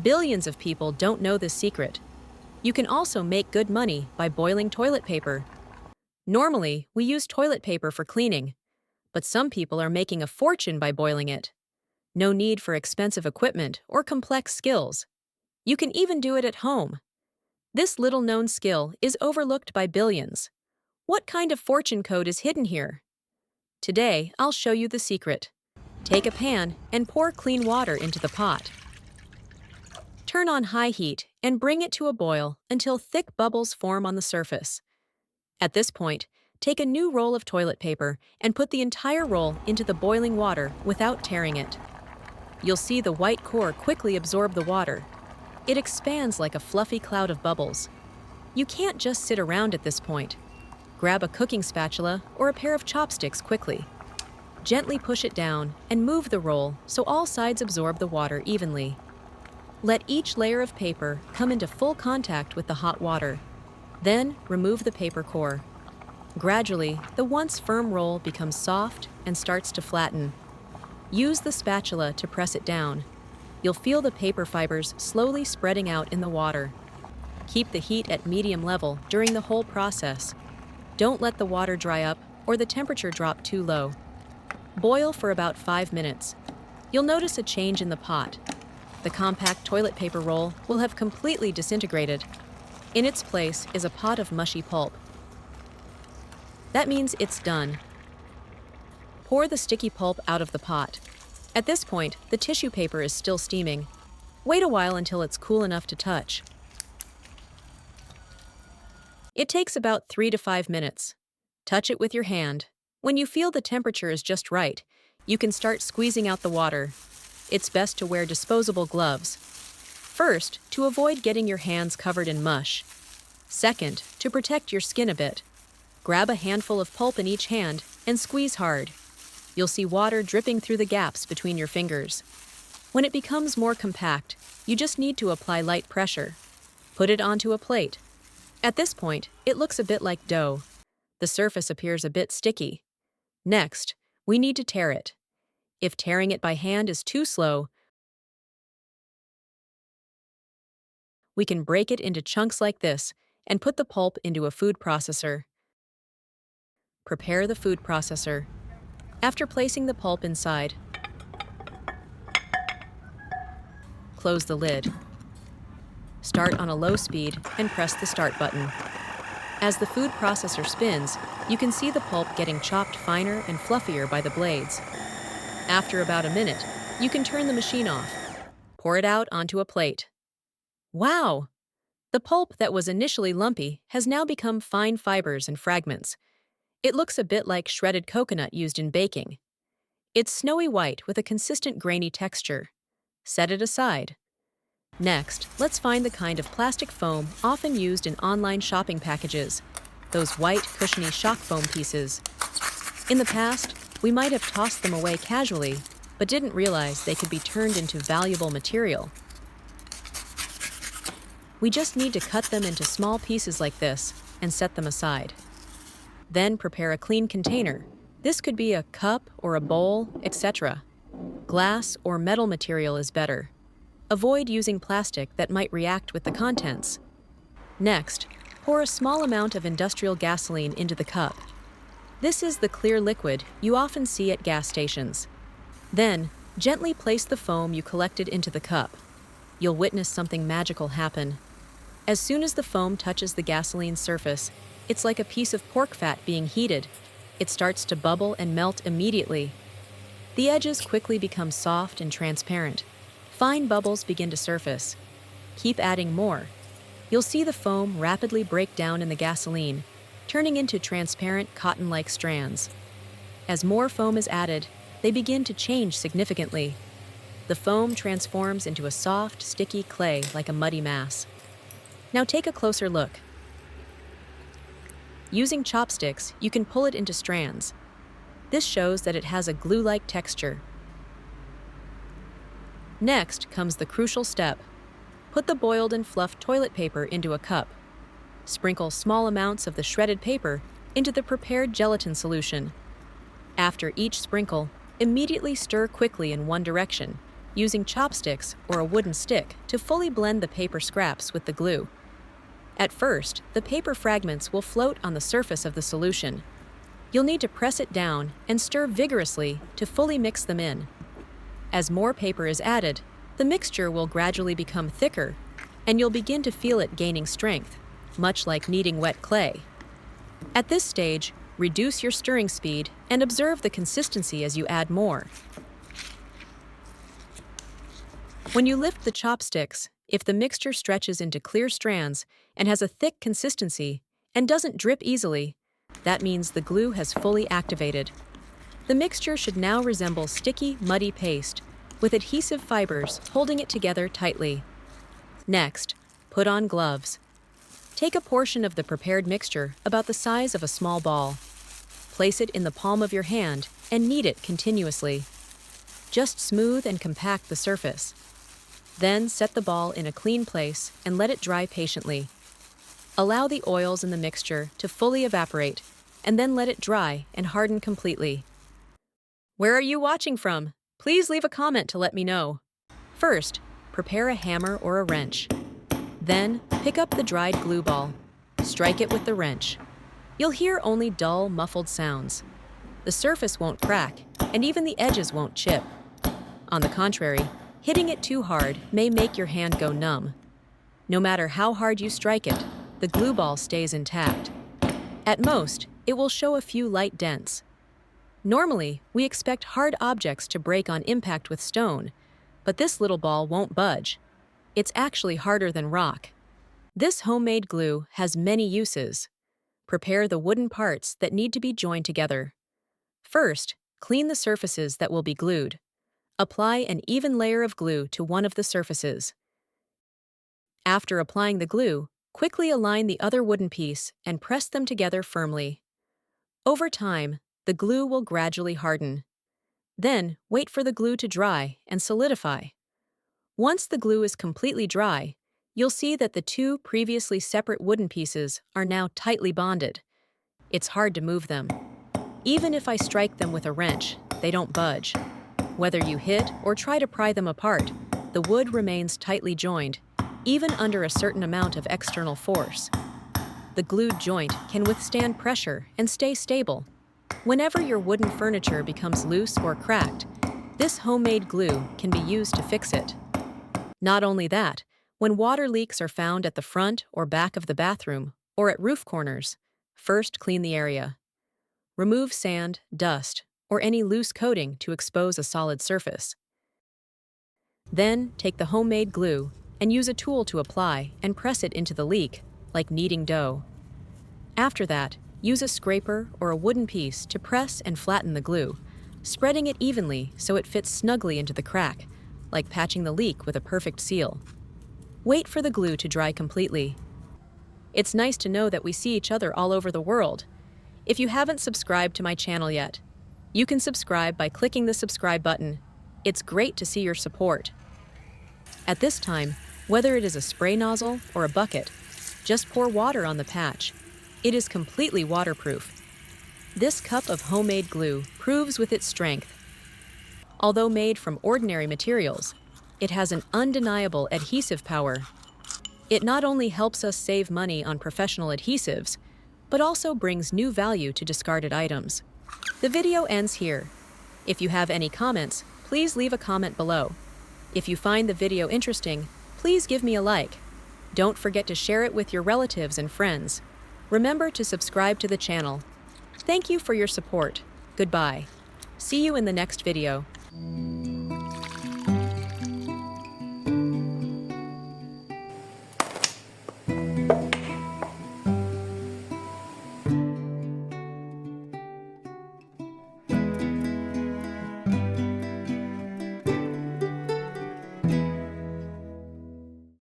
Billions of people don't know this secret. You can also make good money by boiling toilet paper. Normally, we use toilet paper for cleaning, but some people are making a fortune by boiling it. No need for expensive equipment or complex skills. You can even do it at home. This little-known skill is overlooked by billions. What kind of fortune code is hidden here? Today, I'll show you the secret. Take a pan and pour clean water into the pot. Turn on high heat and bring it to a boil until thick bubbles form on the surface. At this point, take a new roll of toilet paper and put the entire roll into the boiling water without tearing it. You'll see the white core quickly absorb the water. It expands like a fluffy cloud of bubbles. You can't just sit around at this point. Grab a cooking spatula or a pair of chopsticks quickly. Gently push it down and move the roll so all sides absorb the water evenly. Let each layer of paper come into full contact with the hot water. Then remove the paper core. Gradually, the once firm roll becomes soft and starts to flatten. Use the spatula to press it down. You'll feel the paper fibers slowly spreading out in the water. Keep the heat at medium level during the whole process. Don't let the water dry up or the temperature drop too low. Boil for about 5 minutes. You'll notice a change in the pot. The compact toilet paper roll will have completely disintegrated. In its place is a pot of mushy pulp. That means it's done. Pour the sticky pulp out of the pot. At this point, the tissue paper is still steaming. Wait a while until it's cool enough to touch. It takes about 3 to 5 minutes. Touch it with your hand. When you feel the temperature is just right, you can start squeezing out the water. It's best to wear disposable gloves. First, to avoid getting your hands covered in mush. Second, to protect your skin a bit. Grab a handful of pulp in each hand and squeeze hard. You'll see water dripping through the gaps between your fingers. When it becomes more compact, you just need to apply light pressure. Put it onto a plate. At this point, it looks a bit like dough. The surface appears a bit sticky. Next, we need to tear it. If tearing it by hand is too slow, we can break it into chunks like this and put the pulp into a food processor. Prepare the food processor. After placing the pulp inside, close the lid. Start on a low speed and press the start button. As the food processor spins, you can see the pulp getting chopped finer and fluffier by the blades. After about a minute, you can turn the machine off. Pour it out onto a plate. Wow! The pulp that was initially lumpy has now become fine fibers and fragments. It looks a bit like shredded coconut used in baking. It's snowy white with a consistent grainy texture. Set it aside. Next, let's find the kind of plastic foam often used in online shopping packages, those white, cushiony shock foam pieces. In the past, we might have tossed them away casually, but didn't realize they could be turned into valuable material. We just need to cut them into small pieces like this and set them aside. Then prepare a clean container. This could be a cup or a bowl, etc. Glass or metal material is better. Avoid using plastic that might react with the contents. Next, pour a small amount of industrial gasoline into the cup. This is the clear liquid you often see at gas stations. Then, gently place the foam you collected into the cup. You'll witness something magical happen. As soon as the foam touches the gasoline surface, it's like a piece of pork fat being heated. It starts to bubble and melt immediately. The edges quickly become soft and transparent. Fine bubbles begin to surface. Keep adding more. You'll see the foam rapidly break down in the gasoline, turning into transparent cotton-like strands. As more foam is added, they begin to change significantly. The foam transforms into a soft, sticky clay like a muddy mass. Now take a closer look. Using chopsticks, you can pull it into strands. This shows that it has a glue-like texture. Next comes the crucial step. Put the boiled and fluffed toilet paper into a cup. Sprinkle small amounts of the shredded paper into the prepared gelatin solution. After each sprinkle, immediately stir quickly in one direction. using chopsticks or a wooden stick to fully blend the paper scraps with the glue. At first, the paper fragments will float on the surface of the solution. You'll need to press it down and stir vigorously to fully mix them in. As more paper is added, the mixture will gradually become thicker, and you'll begin to feel it gaining strength, much like kneading wet clay. At this stage, reduce your stirring speed and observe the consistency as you add more. When you lift the chopsticks, if the mixture stretches into clear strands and has a thick consistency and doesn't drip easily, that means the glue has fully activated. The mixture should now resemble sticky, muddy paste, with adhesive fibers holding it together tightly. Next, put on gloves. Take a portion of the prepared mixture about the size of a small ball. Place it in the palm of your hand and knead it continuously. Just smooth and compact the surface. Then set the ball in a clean place and let it dry patiently. Allow the oils in the mixture to fully evaporate, and then let it dry and harden completely. Where are you watching from? Please leave a comment to let me know. First, prepare a hammer or a wrench. Then, pick up the dried glue ball. Strike it with the wrench. You'll hear only dull, muffled sounds. The surface won't crack, and even the edges won't chip. On the contrary, hitting it too hard may make your hand go numb. No matter how hard you strike it, the glue ball stays intact. At most, it will show a few light dents. Normally, we expect hard objects to break on impact with stone, but this little ball won't budge. It's actually harder than rock. This homemade glue has many uses. Prepare the wooden parts that need to be joined together. First, clean the surfaces that will be glued. Apply an even layer of glue to one of the surfaces. After applying the glue, quickly align the other wooden piece and press them together firmly. Over time, the glue will gradually harden. Then, wait for the glue to dry and solidify. Once the glue is completely dry, you'll see that the two previously separate wooden pieces are now tightly bonded. It's hard to move them. Even if I strike them with a wrench, they don't budge. Whether you hit or try to pry them apart, the wood remains tightly joined, even under a certain amount of external force. The glued joint can withstand pressure and stay stable. Whenever your wooden furniture becomes loose or cracked, this homemade glue can be used to fix it. Not only that, when water leaks are found at the front or back of the bathroom or at roof corners, first clean the area. Remove sand, dust, or any loose coating to expose a solid surface. Then, take the homemade glue and use a tool to apply and press it into the leak, like kneading dough. After that, use a scraper or a wooden piece to press and flatten the glue, spreading it evenly so it fits snugly into the crack, like patching the leak with a perfect seal. Wait for the glue to dry completely. It's nice to know that we see each other all over the world. If you haven't subscribed to my channel yet, you can subscribe by clicking the subscribe button. It's great to see your support. At this time, whether it is a spray nozzle or a bucket, just pour water on the patch. It is completely waterproof. This cup of homemade glue proves with its strength. Although made from ordinary materials, it has an undeniable adhesive power. It not only helps us save money on professional adhesives, but also brings new value to discarded items. The video ends here. If you have any comments, please leave a comment below. If you find the video interesting, please give me a like. Don't forget to share it with your relatives and friends. Remember to subscribe to the channel. Thank you for your support. Goodbye. See you in the next video.